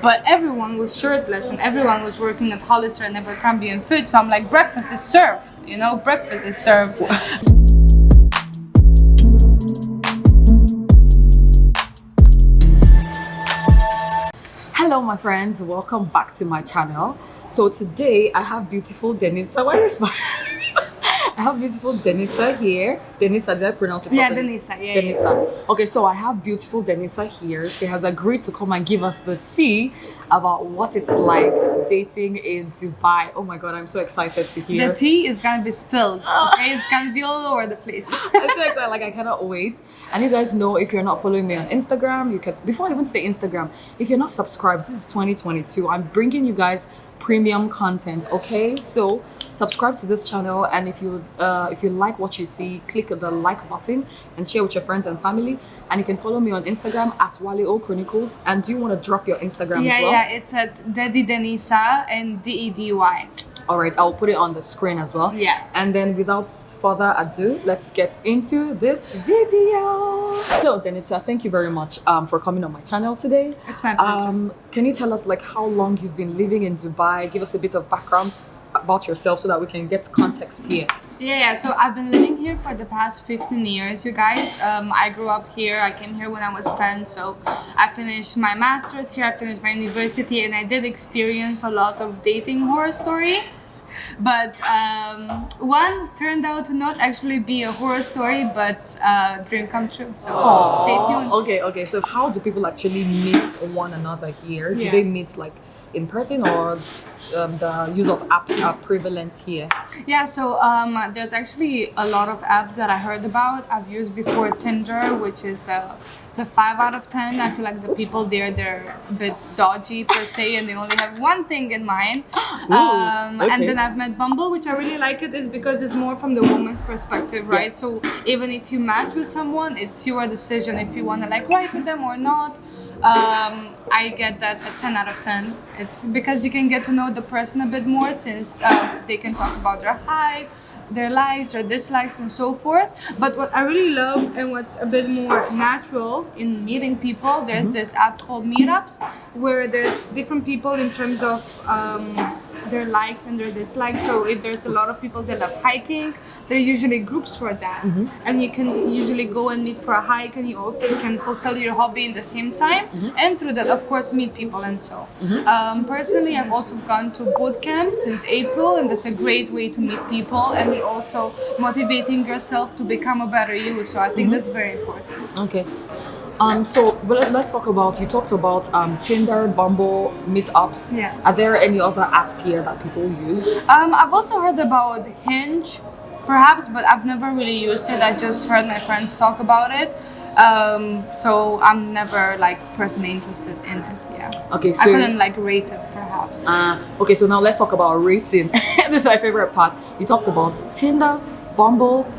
but everyone was shirtless and everyone was working at Hollister and Abercrombie and Fitch. So I'm like, breakfast is served, breakfast is served. Hello my friends, welcome back to my channel. So today I have beautiful Denisa. Why are you smiling? I have beautiful Denisa here. Denisa, did I pronounce it properly? Yeah, Denisa. Yeah, Denisa. Okay, so I have beautiful Denisa here. She has agreed to come and give us the tea about what it's like dating in Dubai. Oh my god, I'm so excited to hear. The tea is gonna be spilled. Okay, it's gonna be all over the place. I'm so excited, like I cannot wait. And you guys know, if you're not following me on Instagram, you can, before I even say Instagram, if you're not subscribed, this is 2022. I'm bringing you guys premium content, okay? So subscribe to this channel, and if you like what you see, click the like button and share with your friends and family. And you can follow me on Instagram at Waleo Chronicles. And do you want to drop your Instagram as well? Yeah, it's at Daddy Denisa and Dedy. All right, I'll put it on the screen as well. Yeah. And then without further ado, let's get into this video. So Denisa, thank you very much for coming on my channel today. It's my pleasure. Can you tell us like how long you've been living in Dubai? Give us a bit of background about yourself so that we can get context here. Yeah, so I've been living here for the past 15 years, you guys. I grew up here. I came here when I was 10, so I finished my master's here, I finished my university, and I did experience a lot of dating horror stories. But one turned out to not actually be a horror story, but a dream come true. So stay tuned. Okay. So how do people actually meet one another here? Do they meet like in person, or the use of apps are prevalent here? Yeah, so there's actually a lot of apps that I heard about. I've used before Tinder, which is it's a 5 out of 10. I feel like the people there, they're a bit dodgy per se, and they only have one thing in mind. And then I've met Bumble, which I really like it, is because it's more from the woman's perspective, right? So even if you match with someone, it's your decision if you want to like write with them or not. I get that a 10 out of 10. It's because you can get to know the person a bit more, since they can talk about their height, their likes, their dislikes, and so forth. But what I really love, and what's a bit more natural in meeting people, there's this app called Meetups, where there's different people in terms of their likes and their dislikes. So if there's a lot of people that love hiking, there are usually groups for that, and you can usually go and meet for a hike, and you also can fulfill your hobby in the same time, and through that, of course, meet people. And so personally, I've also gone to boot camp since April, and that's a great way to meet people, and you're also motivating yourself to become a better you. So I think that's very important. Okay. So let's talk about, you talked about Tinder, Bumble, Meetups. Yeah. Are there any other apps here that people use? I've also heard about Hinge, perhaps, but I've never really used it. I just heard my friends talk about it. So I'm never like personally interested in it. Yeah. Okay, so I couldn't like rate it, perhaps. Okay, so now let's talk about rating. This is my favorite part. You talked about Tinder, Bumble.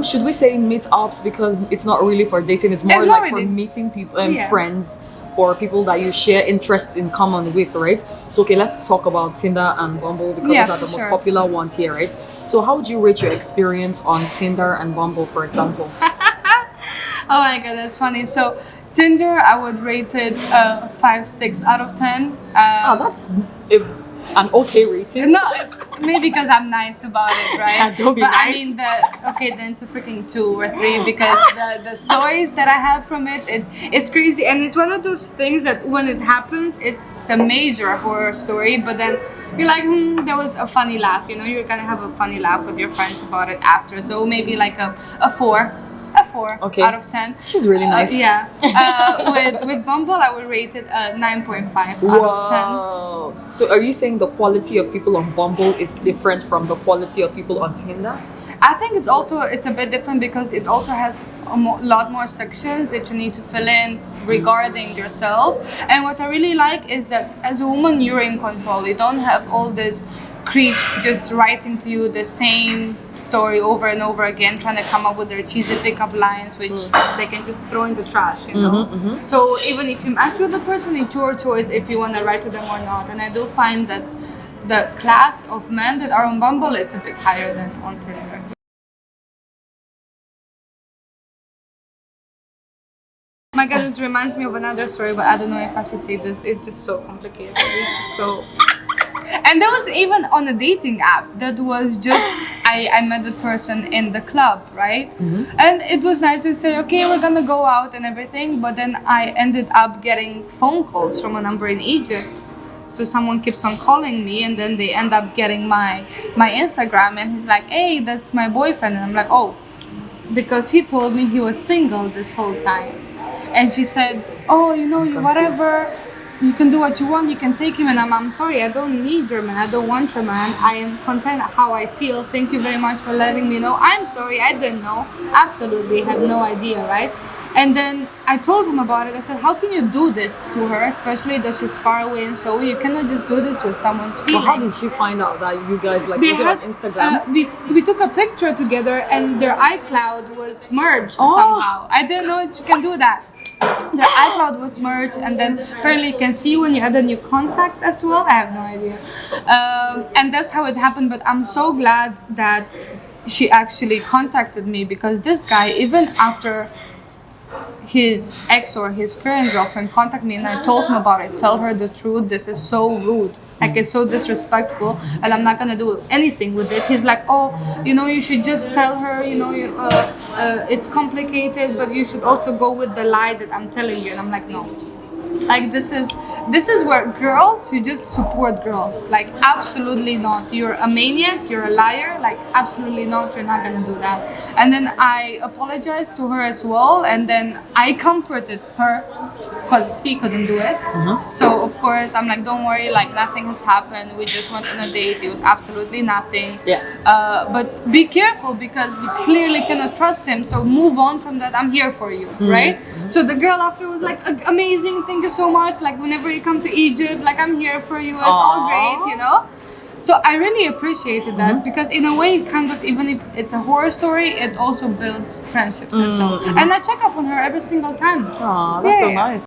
Should we say Meetups, because it's not really for dating, it's more like for meeting people and friends, for people that you share interests in common with, right? So okay, let's talk about Tinder and Bumble, because those are the most popular ones here, right? So how would you rate your experience on Tinder and Bumble, for example? Oh my god, that's funny. So Tinder, I would rate it 5-6 out of 10. That's an okay rating. No, maybe because I'm nice about it, right? Yeah, don't be nice. I mean, then it's a freaking 2 or 3, because the stories that I have from it, it's crazy, and it's one of those things that when it happens, it's the major horror story, but then you're like, there was a funny laugh, you're gonna have a funny laugh with your friends about it after. So maybe like a 4 out of 10. She's really nice. Yeah. With Bumble, I would rate it 9.5 out of 10. So are you saying the quality of people on Bumble is different from the quality of people on Tinder? I think it's a bit different, because it also has a lot more sections that you need to fill in regarding yourself. And what I really like is that as a woman, you're in control. You don't have all these creeps just writing to you the same story over and over again, trying to come up with their cheesy pickup lines, which they can just throw in the trash, So even if you match with the person, it's your choice if you want to write to them or not. And I do find that the class of men that are on Bumble, it's a bit higher than on Tinder. My God, this reminds me of another story, but I don't know if I should say this. It's just so complicated. It's just so. And there was even on a dating app that was just I met the person in the club, right? And it was nice to say, okay, we're gonna go out and everything, but then I ended up getting phone calls from a number in Egypt. So someone keeps on calling me, and then they end up getting my Instagram, and he's like, hey, that's my boyfriend. And I'm like, oh, because he told me he was single this whole time. And she said, oh, you know, you whatever, you can do what you want, you can take him. And I'm sorry, I don't need your man, I don't want your man, I am content how I feel, thank you very much for letting me know. I'm sorry, I didn't know, absolutely had no idea, right? And then I told him about it. I said, how can you do this to her, especially that she's far away and so you cannot just do this with someone's feelings. But how did she find out that you guys like they had, on Instagram? We took a picture together and their iCloud was merged somehow. I didn't know you can do that. Their iCloud was merged, and then apparently you can see when you add a new contact as well. I have no idea. And that's how it happened, but I'm so glad that she actually contacted me, because this guy, even after his ex or his current girlfriend contacted me and I told him about it, tell her the truth, this is so rude. Like, it's so disrespectful and I'm not gonna do anything with it. He's like, oh, you know, you should just tell her, you know, it's complicated, but you should also go with the lie that I'm telling you. And I'm like, no. Like, this is where girls, you just support girls. Like, absolutely not. You're a maniac, you're a liar. Like, absolutely not, you're not gonna do that. And then I apologized to her as well, and then I comforted her because he couldn't do it. So of course I'm like, don't worry, like nothing has happened, we just went on a date, it was absolutely nothing. But be careful, because you clearly cannot trust him, so move on from that, I'm here for you, right? So the girl after was like, amazing, thank you so much, like whenever you come to Egypt, like I'm here for you, it's all great, you know. So I really appreciated that, because in a way, kind of, even if it's a horror story, it also builds friendships and so. And I check up on her every single time. Oh, that's so nice.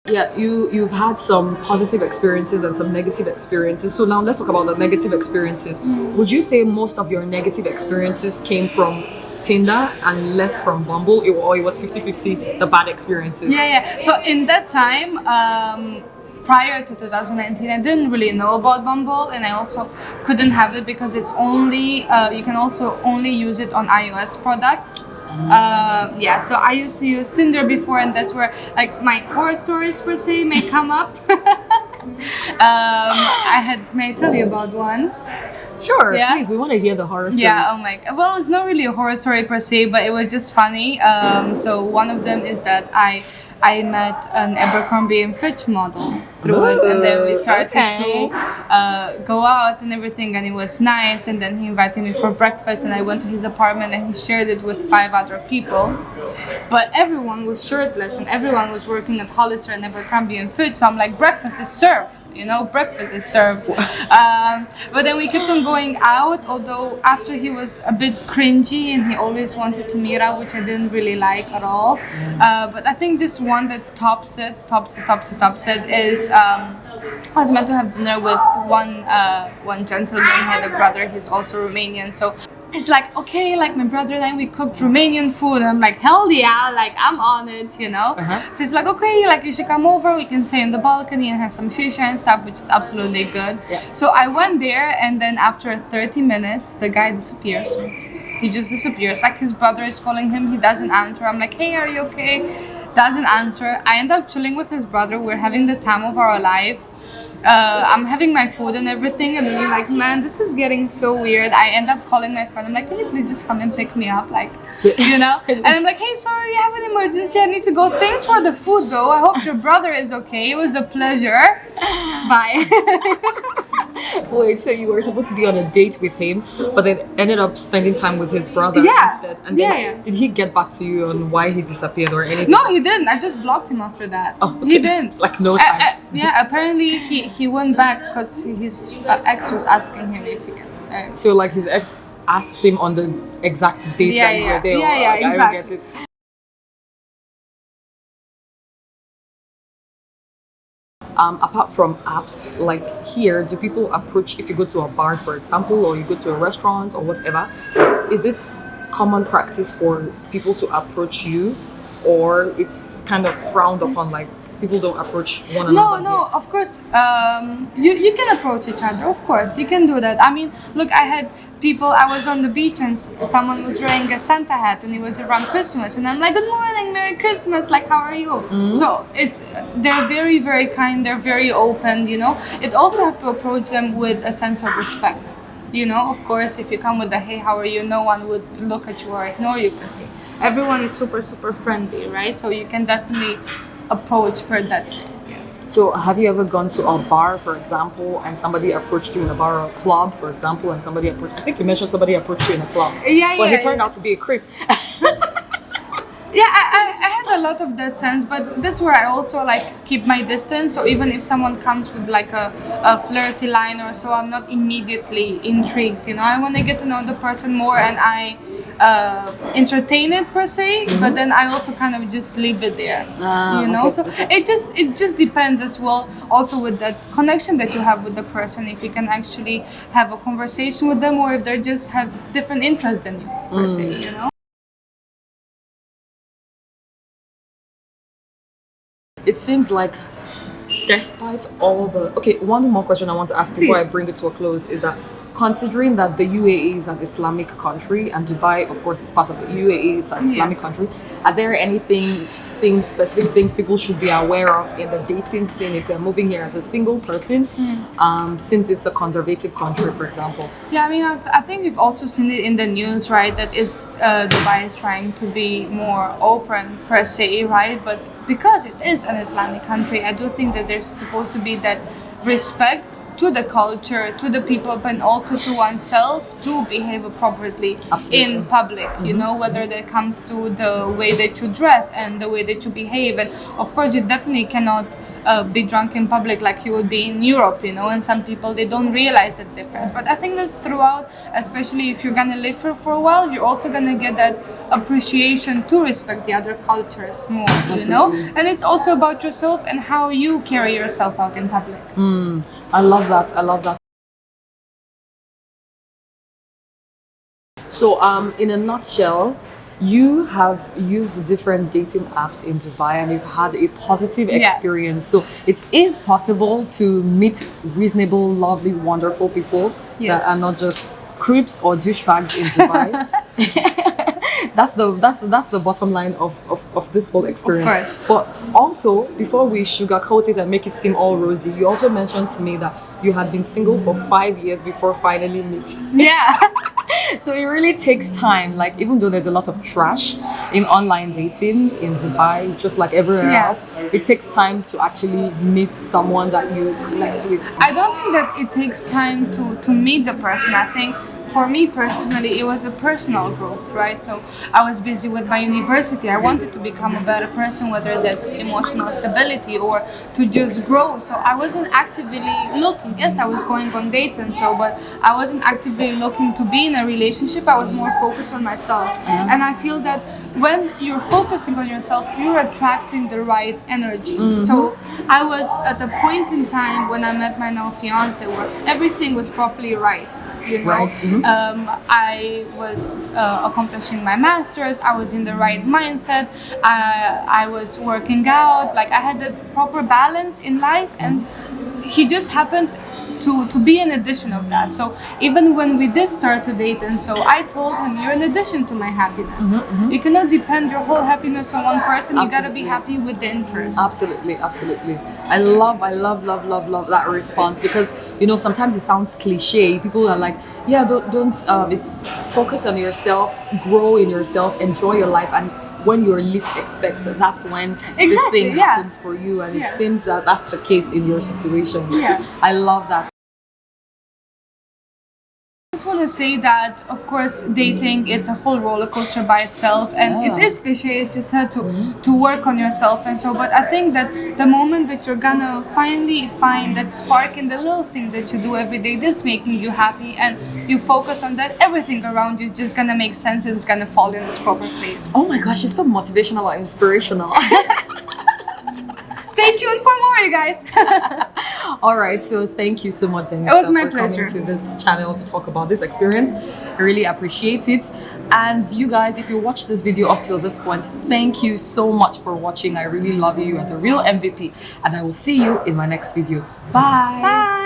Yeah, you've had some positive experiences and some negative experiences. So now let's talk about the negative experiences. Would you say most of your negative experiences came from Tinder and less from Bumble, or it was 50-50, the bad experiences? Yeah. So in that time, prior to 2019, I didn't really know about Bumble, and I also couldn't have it because it's only you can also only use it on iOS products. So I used to use Tinder before, and that's where like my horror stories per se may come up. May I tell you about one? Sure, please. We want to hear the horror story. Yeah, oh my. Well, it's not really a horror story per se, but it was just funny. So one of them is that I met an Abercrombie and Fitch model through it, and then we started to go out and everything, and it was nice. And then he invited me for breakfast, and I went to his apartment, and he shared it with 5 other people. But everyone was shirtless, and everyone was working at Hollister and Abercrombie and Fitch. So I'm like, breakfast is served. You know, breakfast is served. But then we kept on going out, although after he was a bit cringy and he always wanted to meet up, which I didn't really like at all. But I think just one that tops it is I was meant to have dinner with one gentleman. He had a brother, he's also Romanian, so it's like, okay, like my brother and I, we cooked Romanian food, and I'm like, hell yeah, like I'm on it, you know. So it's like, okay, like you should come over, we can stay on the balcony and have some shisha and stuff, which is absolutely good. So I went there, and then after 30 minutes the guy disappears. He just disappears. Like his brother is calling him, he doesn't answer. I'm like, hey, are you okay? Doesn't answer. I end up chilling with his brother, we're having the time of our life. I'm having my food and everything, and then I'm like, man, this is getting so weird. I end up calling my friend. I'm like, can you please just come and pick me up, like, you know? And I'm like, hey, sorry, I have an emergency, I need to go. Thanks for the food though, I hope your brother is okay, it was a pleasure. Bye. Wait, so you were supposed to be on a date with him, but then ended up spending time with his brother instead. And then did he get back to you on why he disappeared or anything? No, he didn't. I just blocked him after that. Oh, okay. He didn't. Like no time. Apparently he went back because his ex was asking him if he can. So like his ex asked him on the exact date that you were there. Exactly. I don't get it. Apart from apps, like here, do people approach, if you go to a bar, for example, or you go to a restaurant or whatever, is it common practice for people to approach you, or it's kind of frowned upon, like people don't approach one another? No, of course. You can approach each other. Of course, you can do that. I mean, look, I had people. I was on the beach and someone was wearing a Santa hat, and it was around Christmas, and I'm like, "Good morning, Merry Christmas! Like, how are you?" So they're very, very kind. They're very open. You know, it also have to approach them with a sense of respect. You know, of course, if you come with a "Hey, how are you?" no one would look at you or ignore you per se. Everyone is super, super friendly, right? So you can definitely approach per that say. So have you ever gone to a bar, for example, and somebody approached you in a bar, or a club, for example, and somebody approached, I think you mentioned somebody approached you in a club. But he turned out to be a creep. Yeah, I had a lot of that sense, but that's where I also like keep my distance. So even if someone comes with like a flirty line or so, I'm not immediately intrigued. You know, I want to get to know the person more, and I entertain it per se, but then I also kind of just leave it there. You know, so it just depends as well. Also with that connection that you have with the person, if you can actually have a conversation with them, or if they just have different interests than you per se. You know. It seems like, despite all the... Okay, one more question I want to ask before I bring it to a close is that, considering that the UAE is an Islamic country and Dubai, of course, is part of the UAE, it's an Islamic country, are there specific things people should be aware of in the dating scene if they're moving here as a single person, since it's a conservative country, for example? Yeah, I mean, I think we've also seen it in the news, right? That Dubai is trying to be more open per se, right? But because it is an Islamic country, I do think that there's supposed to be that respect to the culture, to the people, but also to oneself to behave appropriately in public, you know, whether that comes to the way that you dress and the way that you behave. And of course, you definitely cannot be drunk in public like you would be in Europe, you know, and some people, they don't realize that difference. But I think that throughout, especially if you're gonna live for a while, you're also gonna get that appreciation to respect the other cultures more, you know. And it's also about yourself and how you carry yourself out in public. I love that. So in a nutshell, you have used different dating apps in Dubai and you've had a positive experience. So it is possible to meet reasonable, lovely, wonderful people that are not just creeps or douchebags in Dubai. That's the bottom line of this whole experience. Of course. But also, before we sugarcoat it and make it seem all rosy, you also mentioned to me that you had been single for 5 years before finally meeting. Yeah. So it really takes time. Like, even though there's a lot of trash in online dating in Dubai, just like everywhere else, it takes time to actually meet someone that you connect with. I don't think that it takes time to meet the person. I think for me personally, it was a personal growth, right? So I was busy with my university. I wanted to become a better person, whether that's emotional stability or to just grow. So I wasn't actively looking. Yes, I was going on dates and so, but I wasn't actively looking to be in a relationship. I was more focused on myself. And I feel that when you're focusing on yourself, you're attracting the right energy. So I was at a point in time when I met my now fiance where everything was properly right. You know, I was accomplishing my master's. I was in the right mindset. I was working out. Like, I had the proper balance in life, and he just happened to be an addition of that. So even when we did start to date, and so I told him, you're an addition to my happiness. You cannot depend your whole happiness on one person. You gotta be happy within first. Absolutely. I love that response, because you know, sometimes it sounds cliche. People are like, yeah, don't it's focus on yourself, grow in yourself, enjoy your life, and when you're least expected, that's when this thing happens for you. And it seems that that's the case in your situation. I love that. I just want to say that, of course, dating, it's a whole roller coaster by itself, and it is cliche. It's just had to work on yourself and so. But I think that the moment that you're gonna finally find that spark in the little thing that you do every day that's making you happy, and you focus on that, everything around you is just gonna make sense. It's gonna fall in its proper place. Oh my gosh, it's so motivational and inspirational. Stay tuned for more, you guys. All right, so thank you so much, Denise. It was my pleasure coming to this channel to talk about this experience. I really appreciate it. And you guys, if you watched this video up till this point, thank you so much for watching. I really love you. You are the real MVP. And I will see you in my next video. Bye. Bye.